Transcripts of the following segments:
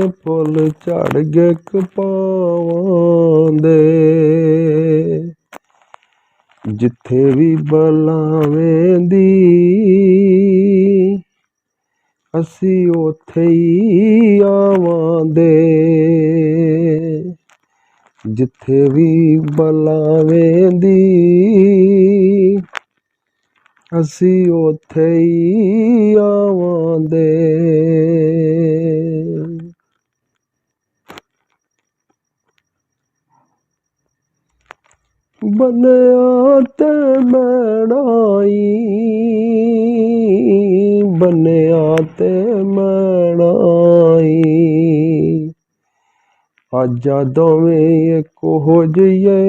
ਫੁੱਲ ਝੜ ਗਏ ਕਪਾਵਾਂ ਦੇ। ਜਿੱਥੇ ਵੀ ਬੁਲਾਵੇਂ ਦੀ ਅਸੀਂ ਉੱਥੇ ਹੀ ਆਵਾਂਗੇ। ਜਿੱਥੇ ਵੀ ਬੁਲਾਵੇਂ ਦੀ ਅਸੀਂ ਉੱਥੇ ਹੀ ਆਵਾਂਗੇ। ਬੰਨਿਆ ਤੇ ਮੈਣਾਈ, ਬੰਨਿਆ ਤੇ ਮੈਣਾਈ, ਆਜਾ ਦੋਵੇਂ ਇੱਕੋ ਜਿਹੀਏ,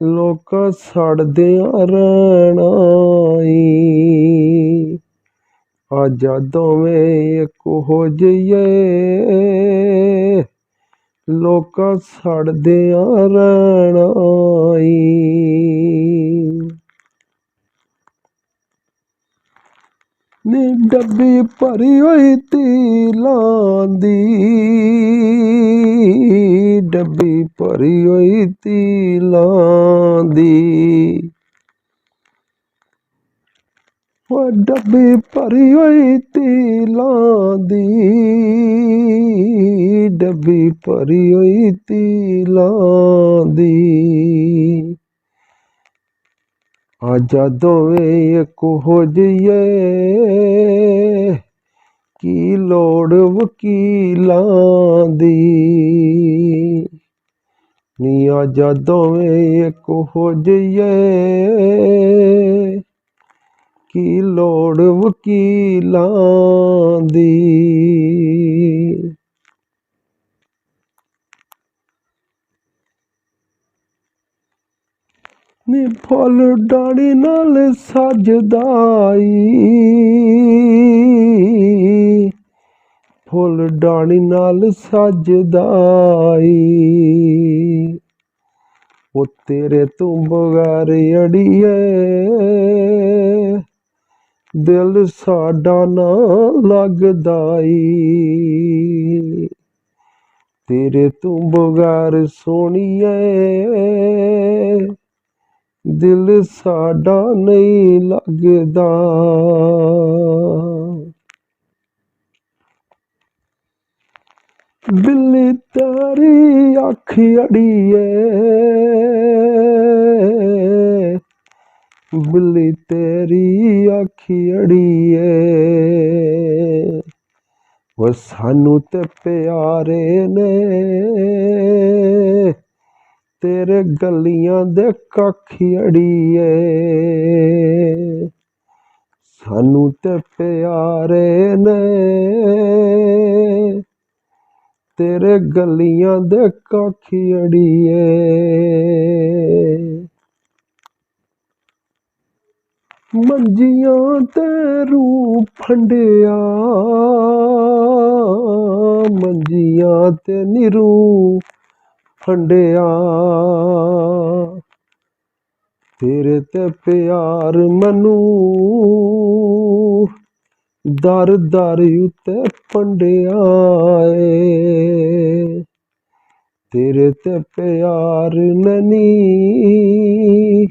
ਲੋਕਾਂ ਸੜਦਿਆਂ ਰਹਿਣਾ ਈ। ਆਜਾ ਦੋਵੇਂ ਇੱਕੋ ਜਿਹੀਏ, ਲੋਕਾਂ ਸੜਦਿਆਂ ਰਹਿਣਾ ਈ। ਨੀ ਡੱਬੀ ਭਰੀ ਹੋਈ ਤੀਲਾਂ ਦੀ, ਡੱਬੀ ਭਰੀ ਹੋਈ ਤੀਲਾਂ ਦੀ, ਉਹ ਡੱਬੀ ਭਰੀ ਹੋਈ ਤੀਲਾਂ ਦੀ, ਡੱਬੀ ਭਰੀ ਹੋਈ ਤੀਲਾਂ ਦੀ। ਆਜਾ ਦੋਵੇਂ ਇੱਕੋ ਜਿਹੀਏ, ਕੀ ਲੋੜ ਵਕੀਲਾਂ ਦੀ। ਨੀ ਆਜਾ ਦੋਵੇਂ ਇੱਕੋ ਜਿਹੀਏ, ਕੀ ਲੋੜ ਵਕੀਲਾਂ ਦੀ। ਨੀ ਫੁੱਲ ਡਾਣੀ ਨਾਲ ਸਜਦਾ ਈ, ਫੁੱਲ ਡਾਣੀ ਨਾਲ ਸਜਦਾ ਈ। ਉਹ ਤੇਰੇ ਤੋਂ ਬਗੈਰ ਅੜੀਏ, ਦਿਲ ਸਾਡਾ ਨਾ ਲੱਗਦਾ ਈ। ਤੇਰੇ ਤੋਂ ਬਗੈਰ ਸੋਹਣੀਏ, ਦਿਲ ਸਾਡਾ ਨਹੀਂ ਲੱਗਦਾ। ਬਿੱਲੀ ਤੇਰੀ ਅੱਖ ਅੜੀਏ, ਬਿੱਲੀ ਤੇਰੀ ਅੱਖ ਅੜੀਏ, ਉਹ ਸਾਨੂੰ ਤੇ ਪਿਆਰੇ ਨੇ ਤੇਰੇ ਗਲੀਆਂ ਦੇ ਕੱਖ ਅੜੀਏ। ਸਾਨੂੰ ਤੇ ਪਿਆਰੇ ਨੇ ਤੇਰੇ ਗਲੀਆਂ ਦੇ ਕੱਖ ਅੜੀਏ। ਮੰਜੀਆਂ ਤੇ ਰੂਹ ਫੰਡਿਆ, ਮੰਜੀਆਂ ਤੇ ਨੀ ਰੂਹ ਫੰਡਿਆ, ਤੇਰੇ ਤੇ ਪਿਆਰ ਮੈਨੂੰ ਦਰ ਦਰ ਉੱਤੇ ਪੰਡਿਆ ਏ। ਤੇਰੇ ਤੇ ਪਿਆਰ ਨਨੀ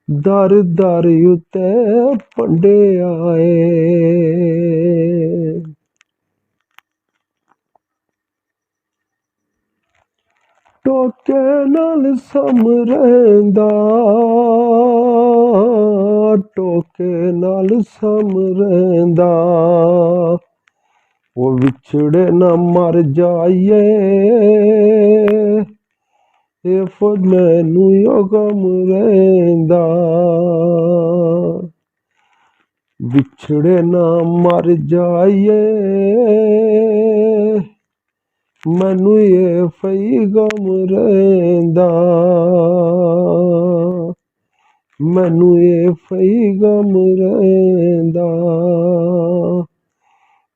ਦਰ ਦਰ ਉੱਤੇ ਪੰਡਿਆ ਏ। ਟੋਕੇ ਨਾਲ ਸਮਰੇਂਦਾ, ਟੋਕੇ ਨਾਲ ਸਮਰੇਂਦਾ, ਉਹ ਵਿਛੜੇ ਨਾ ਮਰ ਜਾਈਏ, ਇਹ ਫਿਰ ਮੈਨੂੰ ਯੋ ਗਮ ਰਹਿੰਦਾ। ਵਿਛੜੇ ਨਾ ਮਰ ਜਾਈਏ, ਮੈਨੂੰ ਇਹ ਫਈ ਗਮ ਰਹਿੰਦਾ, ਮੈਨੂੰ ਇਹ ਫਈ ਗਮ ਰਹਿੰਦਾ,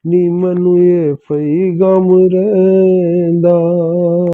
ਨੀ ਮੈਨੂੰ ਇਹ ਫਈ ਗਮ ਰਹਿੰਦਾ।